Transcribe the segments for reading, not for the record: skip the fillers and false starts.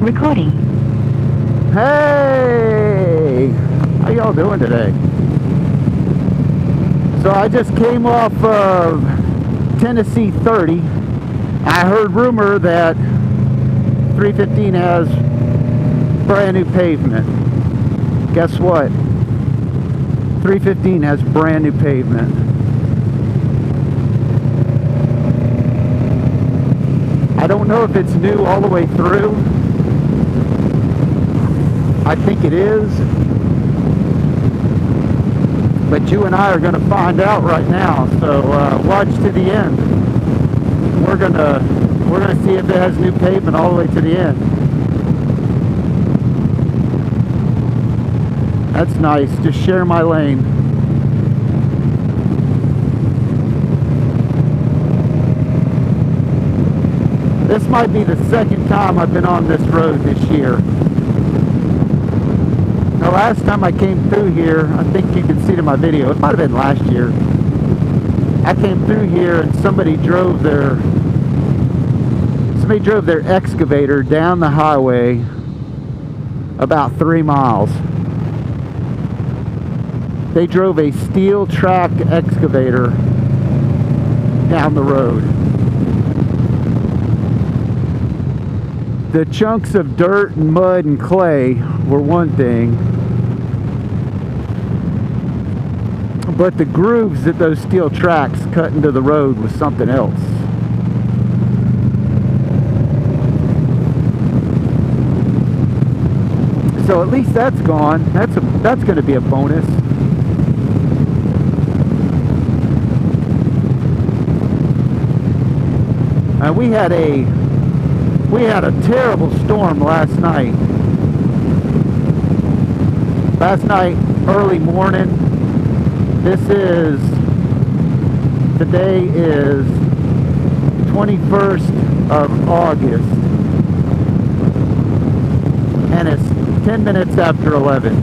Recording. Hey! How y'all doing today? So I just came off of Tennessee 30. I heard rumor that 315 has brand new pavement. Guess what? 315 has brand new pavement. I don't know if it's new all the way through. I think it is. But you and I are going to find out right now. So watch to the end. We're gonna see if it has new pavement all the way to the end. That's nice. Just share my lane. This might be the second time I've been on this road this year. The last time I came through here, I think you can see it in my video, it might have been last year. I came through here and somebody drove their excavator down the highway about 3 miles. They drove a steel track excavator down the road. The chunks of dirt and mud and clay were one thing, but the grooves that those steel tracks cut into the road was something else. So at least that's gone. That's going to be a bonus. We had a terrible storm last night. Early morning. Today is 21st of August. And it's 10 minutes after 11.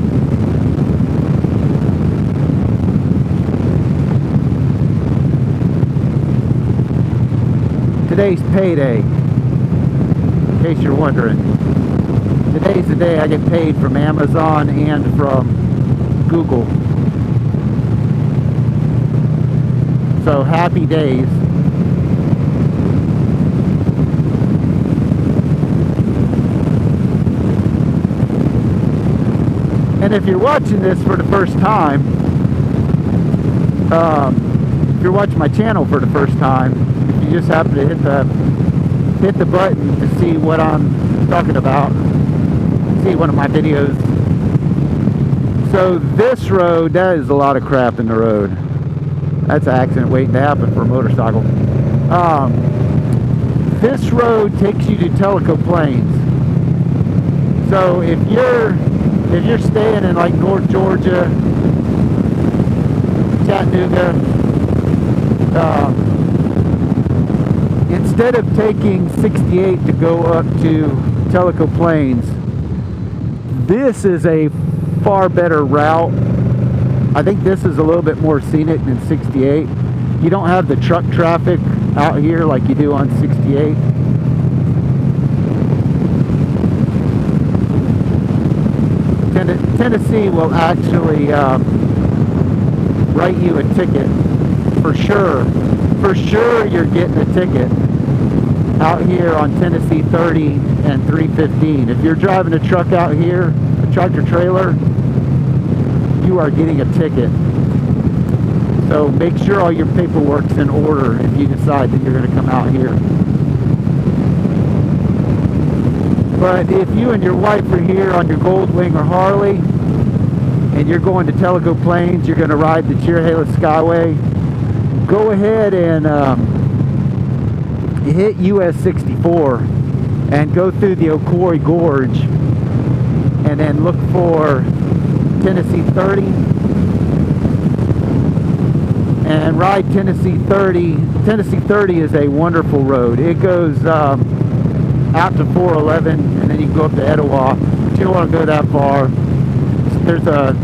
Today's payday, in case you're wondering. Today's the day I get paid from Amazon and from Google. So happy days. And if you're watching this for the first time, if you're watching my channel for the first time, if you just happen to hit the button to see what I'm talking about, see one of my videos. So this road, that is a lot of crap in the road. That's an accident waiting to happen for a motorcycle. This road takes you to Tellico Plains. So if you're staying in like North Georgia, Chattanooga, instead of taking 68 to go up to Tellico Plains, this is a far better route. I think this is a little bit more scenic than 68. You don't have the truck traffic out here like you do on 68. Tennessee will actually write you a ticket for sure. For sure you're getting a ticket out here on Tennessee 30 and 315. If you're driving a truck out here, a tractor trailer, you are getting a ticket. So make sure all your paperwork's in order if you decide that you're going to come out here. But if you and your wife are here on your Goldwing or Harley and you're going to Tellico Plains, you're going to ride the Cheerhalis Skyway, go ahead and hit US 64 and go through the Ocoee Gorge and then look for Tennessee 30 and ride Tennessee 30. Tennessee 30 is a wonderful road. It goes out to 411 and then you can go up to Etowah, but you don't want to go that far. There's a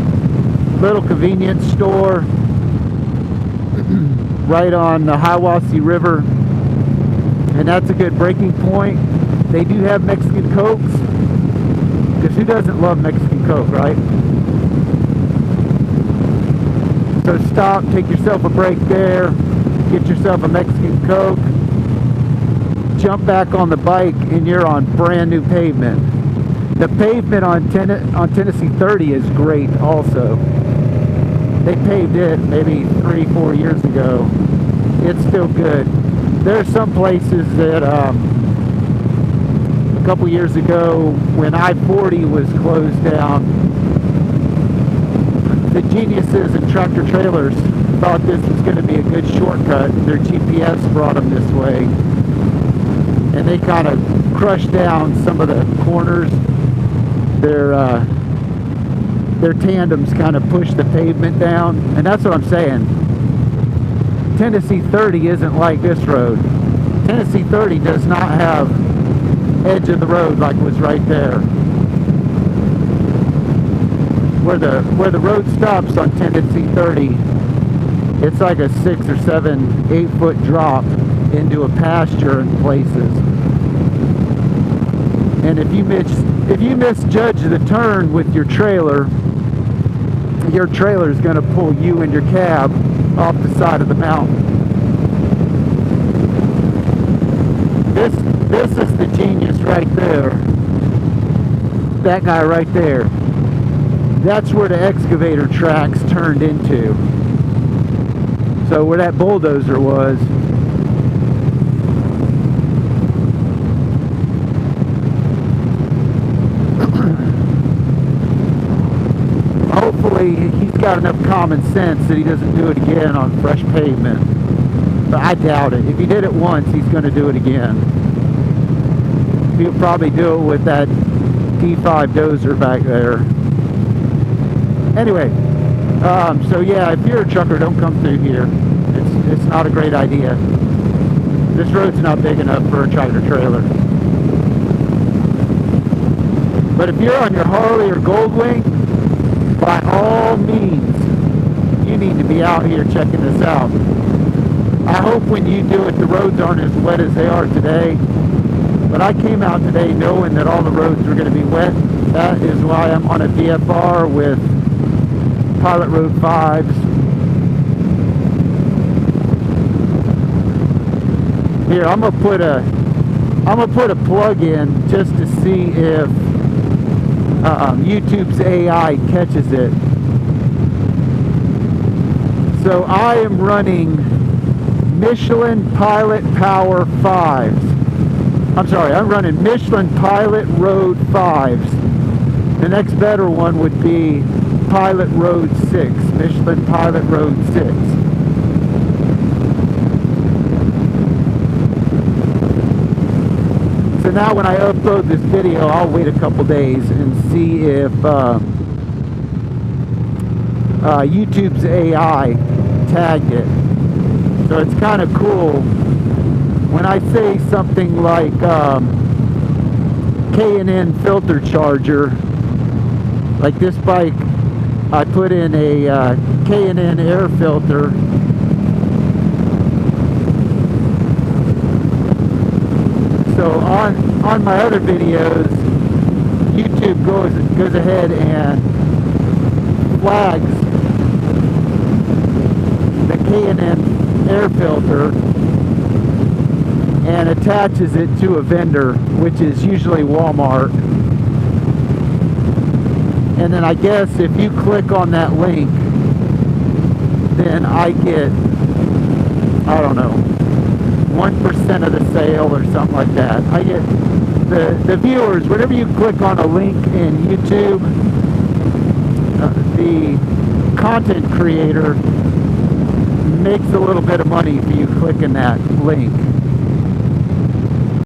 little convenience store right on the Hiwassee River, and that's a good breaking point. They do have Mexican Cokes, Who doesn't love Mexican Coke, right? So stop, take yourself a break there, get yourself a Mexican Coke, jump back on the bike, and you're on brand new pavement. The pavement on Tennessee 30 is great also. They paved it maybe 3-4 years ago. It's still good. There are some places that a couple years ago when I-40 was closed down, the geniuses and tractor trailers thought this was going to be a good shortcut. Their GPS brought them this way, and they kind of crushed down some of the corners. Their tandems kind of pushed the pavement down, and that's what I'm saying. Tennessee 30 isn't like this road. Tennessee 30 does not have edge of the road like was right there. Where the road stops on Tennessee 30, it's like a 6 or 7, 8 foot drop into a pasture in places. And if you misjudge the turn with your trailer is going to pull you and your cab off the side of the mountain. This is the genius right there. That guy right there. That's where the excavator tracks turned into. So where that bulldozer was, hopefully he's got enough common sense that he doesn't do it again on fresh pavement. But I doubt it. If he did it once, he's going to do it again. He'll probably do it with that T5 dozer back there. Anyway, so yeah, if you're a trucker, don't come through here. It's not a great idea. This road's not big enough for a tractor trailer. But if you're on your Harley or Goldwing, by all means, you need to be out here checking this out. I hope when you do it, the roads aren't as wet as they are today. But I came out today knowing that all the roads were going to be wet. That is why I'm on a VFR with Pilot Road 5s. Here, I'm gonna put a plug in just to see if YouTube's AI catches it. So I am running Michelin Pilot Power 5s. I'm sorry, I'm running Michelin Pilot Road 5s. The next better one would be Pilot Road 6, Michelin Pilot Road 6. So now when I upload this video, I'll wait a couple days and see if YouTube's AI tagged it. So it's kind of cool when I say something like K&N filter charger, like this bike, I put in a K&N air filter. So on my other videos, YouTube goes ahead and flags the K&N air filter and attaches it to a vendor, which is usually Walmart. And then I guess if you click on that link, then I get, I don't know, 1% of the sale or something like that. I get the viewers, whenever you click on a link in YouTube, the content creator makes a little bit of money for you clicking that link.